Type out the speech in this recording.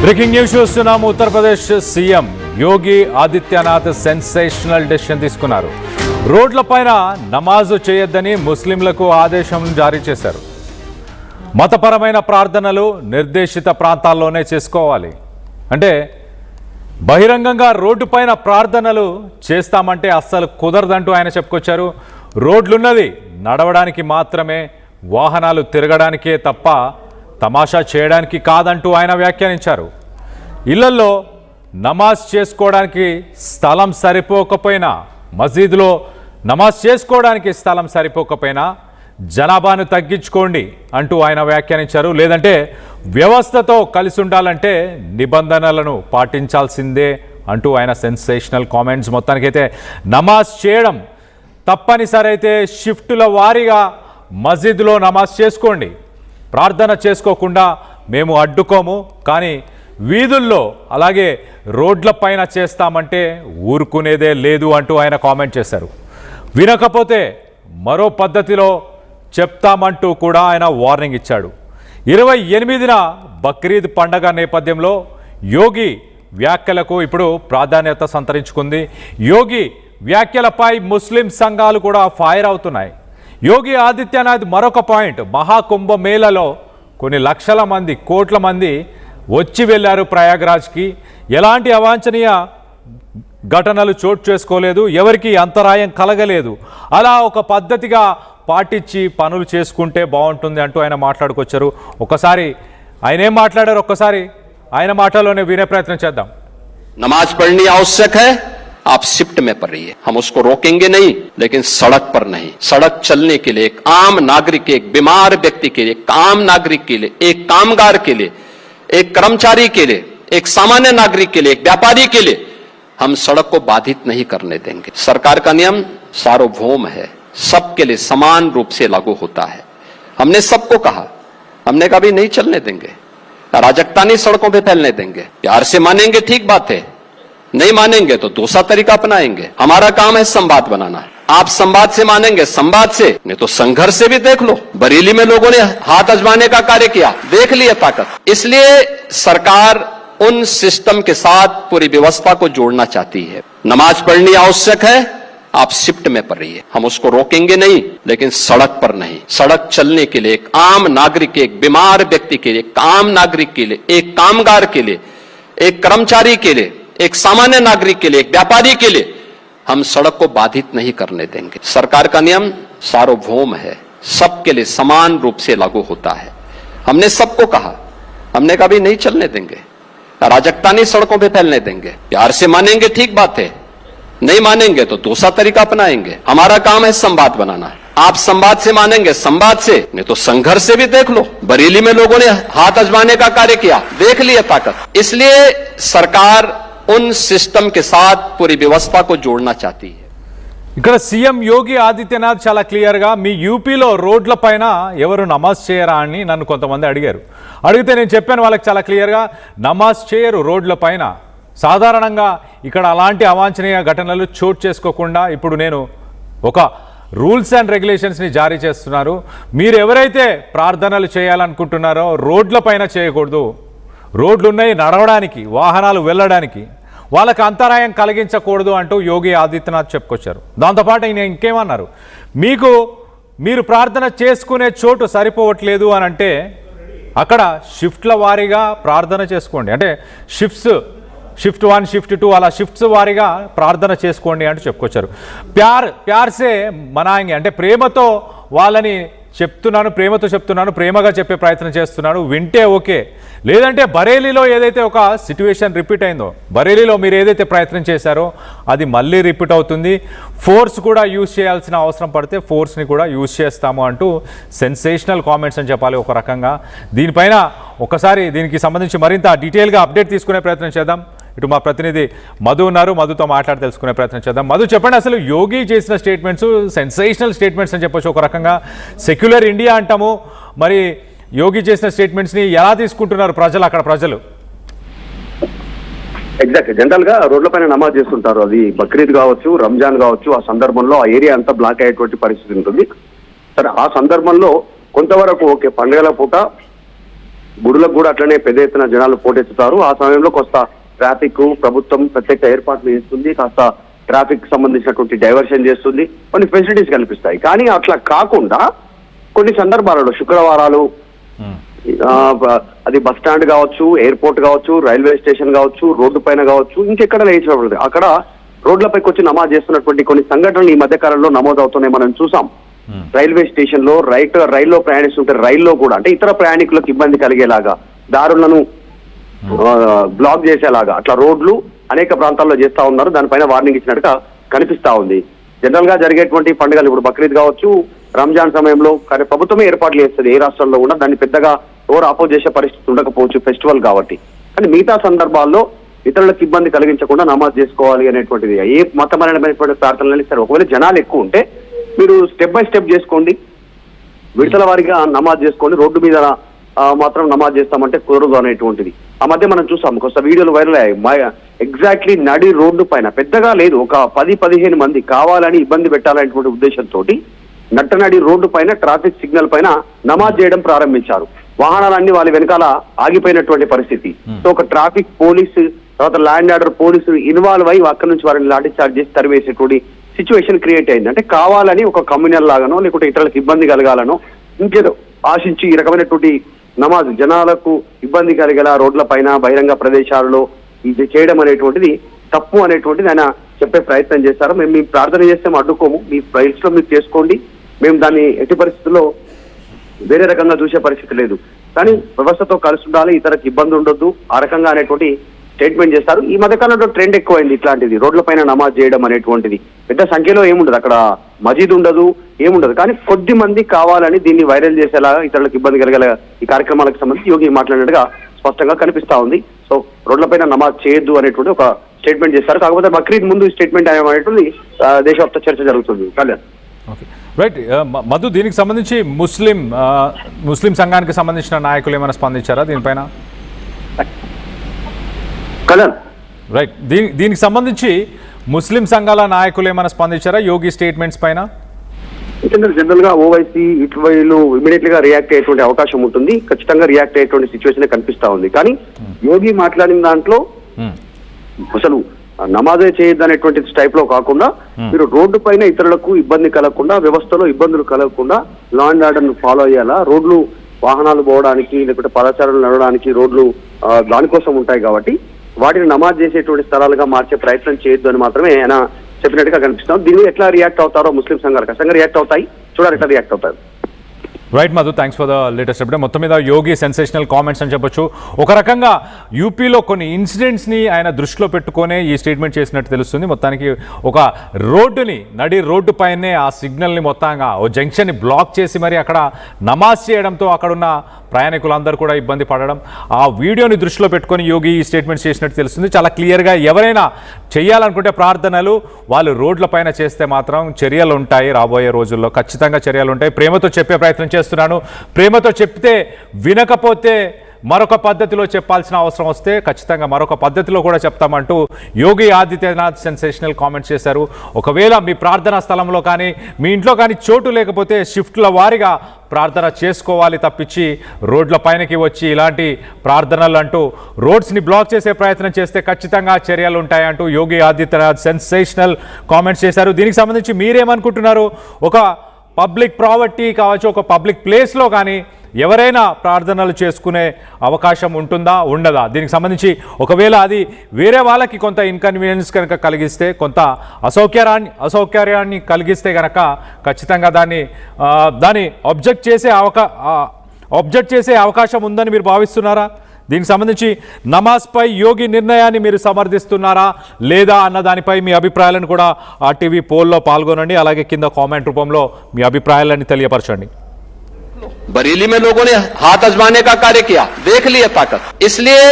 Breaking news చూస్తున్నాము. Uttar Pradesh CM Yogi Adityanath sensational decision తీసుకున్నారు. రోడ్లపైన నమాజు చేయొద్దని ముస్లింలకు ఆదేశం జారీ చేశారు. మతపరమైన ప్రార్థనలు నిర్దేశిత ప్రాంతాల్లోనే చేసుకోవాలి. అంటే బహిరంగంగా రోడ్డుపైన ప్రార్థనలు చేస్తామంటే అస్సలు కుదరదంటూ ఆయన చెప్పుకొచ్చారు. రోడ్లున్నది నడవడానికి మాత్రమే, వాహనాలు తిరగడానికే తప్ప తమాషా చేయడానికి కాదంటూ ఆయన వ్యాఖ్యానించారు. ఇళ్లల్లో నమాజ్ చేసుకోవడానికి స్థలం సరిపోకపోయినా, మసీదులో నమాజ్ చేసుకోవడానికి స్థలం సరిపోకపోయినా జనాభాను తగ్గించుకోండి అంటూ ఆయన వ్యాఖ్యానించారు. లేదంటే వ్యవస్థతో కలిసి ఉండాలంటే నిబంధనలను పాటించాల్సిందే అంటూ ఆయన సెన్సేషనల్ కామెంట్స్. మొత్తానికైతే నమాజ్ చేయడం తప్పనిసరి అయితే షిఫ్టుల వారీగా మసీదులో నమాజ్ చేసుకోండి, ప్రార్థన చేసుకోకుండా మేము అడ్డుకోము, కానీ వీధుల్లో అలాగే రోడ్లపైన చేస్తామంటే ఊరుకునేదే లేదు అంటూ ఆయన కామెంట్ చేశారు. వినకపోతే మరో పద్ధతిలో చెప్తామంటూ కూడా ఆయన వార్నింగ్ ఇచ్చాడు. 28న బక్రీద్ పండగ నేపథ్యంలో యోగి వ్యాఖ్యలకు ఇప్పుడు ప్రాధాన్యత సంతరించుకుంది. యోగి వ్యాఖ్యలపై ముస్లిం సంఘాలు కూడా ఫైర్ అవుతున్నాయి. యోగి ఆదిత్యనాథ్ మరొక పాయింట్, మహాకుంభమేళలో కొన్ని లక్షల మంది, కోట్ల మంది వచ్చి వెళ్ళారు ప్రయాగ్రాజ్కి. ఎలాంటి అవాంఛనీయ ఘటనలు చోటు చేసుకోలేదు, ఎవరికి అంతరాయం కలగలేదు. అలా ఒక పద్ధతిగా పాటించి పనులు చేసుకుంటే బాగుంటుంది అంటూ ఆయన మాట్లాడుకొచ్చారు. ఒకసారి ఆయన ఏం మాట్లాడారు ఒక్కసారి ఆయన మాటలోనే వినే ప్రయత్నం చేద్దాం. नमाज पढ़नी आवश्यक है, आप शिफ्ट में पढ़ रही है, हम उसको रोकेंगे नहीं, लेकिन सड़क पर नहीं। सड़क चलने के लिए एक आम नागरिक, एक बीमार व्यक्ति के लिए, एक आम नागरिक के लिए, एक कामगार के लिए, एक कर्मचारी के लिए, एक सामान्य नागरिक के लिए, एक व्यापारी के लिए हम सड़क को बाधित नहीं करने देंगे। सरकार का नियम सार्वभौम है, सबके लिए समान रूप से लागू होता है। हमने सबको कहा, हमने कभी नहीं चलने देंगे, अराजकता नहीं सड़कों पे फैलने देंगे। प्यार से मानेंगे ठीक बात है, नहीं मानेंगे तो दूसरा तरीका अपनाएंगे। हमारा काम है संवाद बनाना। आप संवाद से मानेंगे, संवाद से, नहीं तो संघर्ष से भी देख लो। बरेली में लोगों ने हाथ आजमाने का कार्य किया, देख लिया ताकत। इसलिए सरकार उन सिस्टम के साथ पूरी व्यवस्था को जोड़ना चाहती है। नमाज पढ़नी आवश्यक है, आप शिफ्ट में पढ़ रही है, हम उसको रोकेंगे नहीं, लेकिन सड़क पर नहीं। सड़क चलने के लिए एक आम नागरिक, एक बीमार व्यक्ति के लिए, एक आम नागरिक के लिए, एक कामगार के लिए, एक कर्मचारी के लिए, एक सामान्य नागरिक के लिए, एक व्यापारी के लिए हम सड़क को बाधित नहीं करने देंगे। सरकार का नियम सार्वभौम है, सबके लिए समान रूप से लागू होता है। हमने सबको कहा, हमने कभी नहीं चलने देंगे, अराजकता नहीं सड़कों पे फैलने देंगे। प्यार से मानेंगे ठीक बात है, नहीं मानेंगे तो दूसरा तरीका अपनाएंगे। हमारा काम है संवाद बनाना। आप संवाद से मानेंगे, संवाद से, नहीं तो संघर्ष से भी देख लो। बरेली में लोगों ने हाथ आजमाने का कार्य किया, देख लिया ताकत। इसलिए सरकार उन सिस्टम के साथ पूरी व्यवस्था को जोड़ना चाहती है। ఇక్కడ సీఎం యోగి ఆదిత్యనాథ్ చాలా క్లియర్గా, మీ యూపీలో రోడ్ల పైన ఎవరు నమాజ్ చేయరా అని నన్ను కొంతమంది అడిగారు. అడిగితే నేను చెప్పాను వాళ్ళకి చాలా క్లియర్గా, నమాజ్ చేయరు రోడ్ల పైన. సాధారణంగా ఇక్కడ అలాంటి అవాంఛనీయ ఘటనలు చోటు చేసుకోకుండా ఇప్పుడు నేను ఒక రూల్స్ అండ్ రెగ్యులేషన్స్ని జారీ చేస్తున్నారు. మీరు ఎవరైతే ప్రార్థనలు చేయాలనుకుంటున్నారో రోడ్ల పైన చేయకూడదు. రోడ్లు ఉన్నాయి నడవడానికి, వాహనాలు వెళ్ళడానికి, వాళ్ళకి అంతరాయం కలిగించకూడదు అంటూ యోగి ఆదిత్యనాథ్ చెప్పుకొచ్చారు. దాంతోపాటు ఈయన ఇంకేమన్నారు, మీరు ప్రార్థన చేసుకునే చోటు సరిపోవట్లేదు అని అంటే అక్కడ షిఫ్ట్ల వారీగా ప్రార్థన చేసుకోండి. అంటే షిఫ్ట్ 1, షిఫ్ట్ 2 అలా షిఫ్ట్స్ వారీగా ప్రార్థన చేసుకోండి అంటూ చెప్పుకొచ్చారు. ప్యార్సే మనాయింగి అంటే ప్రేమతో వాళ్ళని చెప్తున్నాను, ప్రేమతో చెప్తున్నాను, ప్రేమగా చెప్పే ప్రయత్నం చేస్తున్నాను, వింటే ఓకే. లేదంటే బరేలీలో ఏదైతే ఒక సిట్యువేషన్ రిపీట్ అయిందో, బరేలీలో మీరు ఏదైతే ప్రయత్నం చేశారో అది మళ్ళీ రిపీట్ అవుతుంది. ఫోర్స్ కూడా యూజ్ చేయాల్సిన అవసరం పడితే ఫోర్స్ని కూడా యూజ్ చేస్తాము అంటూ సెన్సేషనల్ కామెంట్స్ అని చెప్పాలి ఒక రకంగా. దీనిపైన ఒకసారి దీనికి సంబంధించి మరింత డీటెయిల్గా అప్డేట్ తీసుకునే ప్రయత్నం చేద్దాం. ఇటు మా ప్రతినిధి మధు ఉన్నారు, మధుతో మాట్లాడి తెలుసుకునే ప్రయత్నం చేద్దాం. మధు, చెప్పండి, అసలు యోగి చేసిన స్టేట్మెంట్స్ సెన్సేషనల్ స్టేట్మెంట్స్ అని చెప్పొచ్చు ఒక రకంగా. సెక్యులర్ ఇండియా అంటాము, మరి యోగి చేసిన స్టేట్మెంట్స్ని ఎలా తీసుకుంటున్నారు ప్రజలు, అక్కడ ప్రజలు? ఎగ్జాక్ట్ జనరల్ గా రోడ్ల పైన నమాజ్ చేస్తుంటారు. అది బక్రీద్ కావచ్చు, రంజాన్ కావచ్చు, ఆ సందర్భంలో ఆ ఏరియా అంతా బ్లాక్ అయ్యేటువంటి పరిస్థితి ఉంటుంది. సరే, ఆ సందర్భంలో కొంతవరకు ఓకే, పండుగల పూట గుడులకు కూడా అట్లనే పెద్ద ఎత్తున జనాలు పోటెత్తుతారు. ఆ సమయంలో కొంత ట్రాఫిక్ ప్రభుత్వం ప్రత్యేక ఏర్పాట్లు చేస్తుంది, కాస్త ట్రాఫిక్ సంబంధించినటువంటి డైవర్షన్ చేస్తుంది, కొన్ని ఫెసిలిటీస్ కల్పిస్తాయి. కానీ అట్లా కాకుండా కొన్ని సందర్భాలలో శుక్రవారాలు అది బస్ స్టాండ్ కావచ్చు, ఎయిర్పోర్ట్ కావచ్చు, రైల్వే స్టేషన్ కావచ్చు, రోడ్డు పైన కావచ్చు, ఇంకెక్కడ లేచినప్పుడు అక్కడ రోడ్లపైకి వచ్చి నమాజ్ చేస్తున్నటువంటి కొన్ని సంఘటనలు ఈ మధ్య కాలంలో నమోదవుతున్నాయి. మనం చూసాం రైల్వే స్టేషన్ లో రైల్లో ప్రయాణిస్తుంటే రైల్లో కూడా అంటే ఇతర ప్రయాణికులకు ఇబ్బంది కలిగేలాగా దారులను బ్లాక్ చేసేలాగా అట్లా రోడ్లు అనేక ప్రాంతాల్లో చేస్తా ఉన్నారు. దానిపైన వార్నింగ్ ఇచ్చినట్టుగా కనిపిస్తా ఉంది. జనరల్ గా జరిగేటువంటి పండుగలు ఇప్పుడు బక్రీద్ కావచ్చు, రంజాన్ సమయంలో కానీ ప్రభుత్వమే ఏర్పాట్లు చేస్తుంది. ఏ రాష్ట్రంలో కూడా దాన్ని పెద్దగా ఎవరు ఆపోజ్ చేసే పరిస్థితి ఉండకపోవచ్చు ఫెస్టివల్ కాబట్టి. కానీ మిగతా సందర్భాల్లో ఇతరులకు ఇబ్బంది కలిగించకుండా నమాజ్ చేసుకోవాలి అనేటువంటిది ఏ మతపరమైనటువంటి ప్రార్థనలు ఇస్తారు. ఒకవేళ జనాలు ఎక్కువ ఉంటే మీరు స్టెప్ బై స్టెప్ చేసుకోండి, విడతల వారీగా నమాజ్ చేసుకోండి. రోడ్డు మీద మాత్రం నమాజ్ చేస్తామంటే కుదరదు అనేటువంటిది. ఆ మధ్య మనం చూసాం కొంత వీడియోలు వైరల్ అయ్యాయి. ఎగ్జాక్ట్లీ నడి రోడ్డు పైన పెద్దగా లేదు, ఒక 10-15 మంది కావాలని ఇబ్బంది పెట్టాలనేటువంటి ఉద్దేశంతో నట్టనడి రోడ్డు పైన ట్రాఫిక్ సిగ్నల్ పైన నమాజ్ చేయడం ప్రారంభించారు. వాహనాలన్నీ వాళ్ళ వెనకాల ఆగిపోయినటువంటి పరిస్థితి. సో ఒక ట్రాఫిక్ పోలీసు తర్వాత ల్యాండ్ ఆర్డర్ పోలీసు ఇన్వాల్వ్ అయ్యి అక్కడి నుంచి వారిని లాఠీ చార్జ్ చేసి తరివేసేటువంటి సిచ్యువేషన్ క్రియేట్ అయింది. అంటే కావాలని ఒక కమ్యూనల్ లాగానో లేకుంటే ఇతరులకు ఇబ్బంది కలగాలనో ఇంకేదో ఆశించి ఈ రకమైనటువంటి నమాజ్ జనాలకు ఇబ్బంది కలిగేలా రోడ్ల పైన బహిరంగ ప్రదేశాలలో ఇది చేయడం అనేటువంటిది తప్పు అనేటువంటిది ఆయన చెప్పే ప్రయత్నం చేస్తారు. మేము ప్రార్థన చేస్తే అడ్డుకోము, మీ రైల్స్ లో మీరు చేసుకోండి, మేము దాన్ని ఎట్టి పరిస్థితుల్లో వేరే రకంగా చూసే పరిస్థితి లేదు, కానీ వ్యవస్థతో కలిసి ఉండాలి, ఇతరకు ఇబ్బంది ఉండొద్దు ఆ రకంగా అనేటువంటి స్టేట్మెంట్ చేస్తారు. ఈ మధ్యకాలంలో ట్రెండ్ ఎక్కువైంది ఇట్లాంటిది, రోడ్ల పైన నమాజ్ చేయడం అనేటువంటిది. పెద్ద సంఖ్యలో ఏముండదు, అక్కడ మజీద్ ఉండదు, ఏముండదు, కానీ కొద్ది మంది కావాలని దీన్ని వైరల్ చేసేలాగా ఇతరులకు ఇబ్బంది కలిగేలా ఈ కార్యక్రమాలకు సంబంధించి యోగి మాట్లాడినట్టుగా స్పష్టంగా కనిపిస్తా ఉంది. సో రోడ్లపైన నమాజ్ చేయొద్దు అనేటువంటి ఒక స్టేట్మెంట్ చేస్తారు. కాకపోతే బక్రీద్ ముందు స్టేట్మెంట్ అనేటువంటి దేశవ్యాప్త చర్చ జరుగుతుంది. కళ్యాణ్ రైట్ మధు, దీనికి సంబంధించి ముస్లిం సంఘానికి సంబంధించిన నాయకులు ఏమైనా స్పందించారా దీనిపైన? కళ్యాణ్ రైట్, దీనికి సంబంధించి ముస్లిం సంఘాల నాయకులు ఏమైనా స్పందించారా యోగి స్టేట్మెంట్స్ పైన? జనరల్ గా ఓవైసీ ఇటువైలు ఇమీడియట్ గా రియాక్ట్ అయ్యేటువంటి అవకాశం ఉంటుంది, ఖచ్చితంగా రియాక్ట్ అయ్యేటువంటి సిచ్యువేషన్ కనిపిస్తా ఉంది. కానీ యోగి మాట్లాడిన దాంట్లో అసలు నమాజే చేయొద్దు అనేటువంటి టైప్ లో కాకుండా మీరు రోడ్డు పైన ఇతరులకు ఇబ్బంది కలగకుండా, వ్యవస్థలో ఇబ్బందులు కలగకుండా లా అండ్ ఆర్డర్ ను ఫాలో అయ్యేలా, రోడ్లు వాహనాలు పోవడానికి లేకపోతే పాదచారులు నడవడానికి రోడ్లు దానికోసం ఉంటాయి కాబట్టి వాటిని నమాజ్ చేసేటువంటి స్థలాలుగా మార్చే ప్రయత్నం చేయొద్దు అని మాత్రమే ఆయన చెప్పినట్టుగా కనిపిస్తాం. దీన్ని ఎట్లా రియాక్ట్ అవుతారో ముస్లిం సంఘాలు ఖచ్చితంగా రియాక్ట్ అవుతాయి, చూడాలి ఎట్లా రియాక్ట్ అవుతారు. Right Madhu, thanks for the latest update. మొత్తం మీద యోగి సెన్సేషనల్ కామెంట్స్ అని చెప్పొచ్చు. ఒక రకంగా యూపీలో కొన్ని ఇన్సిడెంట్స్ని ఆయన దృష్టిలో పెట్టుకునే ఈ స్టేట్మెంట్ చేసినట్టు తెలుస్తుంది. మొత్తానికి ఒక నడి రోడ్డు పైనే ఆ సిగ్నల్ని మొత్తంగా ఓ జంక్షన్ని బ్లాక్ చేసి మరి అక్కడ నమాజ్ చేయడంతో అక్కడున్న ప్రయాణికులందరూ కూడా ఇబ్బంది పడడం, ఆ వీడియోని దృష్టిలో పెట్టుకొని యోగి ఈ స్టేట్మెంట్స్ చేసినట్టు తెలుస్తుంది. చాలా క్లియర్గా ఎవరైనా చేయాలనుకుంటే ప్రార్థనలు వాళ్ళు రోడ్ల పైన చేస్తే మాత్రం చర్యలు ఉంటాయి, రాబోయే రోజుల్లో ఖచ్చితంగా చర్యలు ఉంటాయి. ప్రేమతో చెప్పే ప్రయత్నం చేస్తున్నాను, ప్రేమతో చెప్తే వినకపోతే మరొక పద్ధతిలో చెప్పాల్సిన అవసరం వస్తే ఖచ్చితంగా మరొక పద్ధతిలో కూడా చెప్తామంటూ యోగి ఆదిత్యనాథ్ సెన్సేషనల్ కామెంట్స్ చేశారు. ఒకవేళ మీ ప్రార్థనా స్థలంలో కానీ మీ ఇంట్లో కానీ చోటు లేకపోతే షిఫ్ట్ల వారీగా ప్రార్థన చేసుకోవాలి తప్పించి రోడ్ల పైనకి వచ్చి ఇలాంటి ప్రార్థనలు అంటూ రోడ్స్ని బ్లాక్ చేసే ప్రయత్నం చేస్తే ఖచ్చితంగా చర్యలు ఉంటాయంటూ యోగి ఆదిత్యనాథ్ సెన్సేషనల్ కామెంట్స్ చేశారు. దీనికి సంబంధించి మీరేమనుకుంటున్నారు? ఒక పబ్లిక్ ప్రాపర్టీ కావచ్చు, ఒక పబ్లిక్ ప్లేస్లో కానీ ఎవరైనా ప్రార్థనలు చేసుకునే అవకాశం ఉంటుందా, ఉండదా? దీనికి సంబంధించి ఒకవేళ అది వేరే వాళ్ళకి కొంత ఇన్కన్వీనియన్స్ కనుక కలిగిస్తే, కొంత అసౌకర్యాన్ని కలిగిస్తే కనుక ఖచ్చితంగా దాన్ని ఆబ్జెక్ట్ చేసే అవకాశం ఉందని మీరు భావిస్తున్నారా? దీనికి సంబంధించి నమాజ్పై యోగి నిర్ణయాన్ని మీరు సమర్థిస్తున్నారా లేదా అన్న దానిపై మీ అభిప్రాయాలను కూడా RTV పోల్లో పాల్గొనండి. అలాగే కింద కామెంట్ రూపంలో మీ అభిప్రాయాలను తెలియపరచండి. बरेली में लोगों ने हाथ आजमाने का कार्य किया, देख लिया ताकत, इसलिए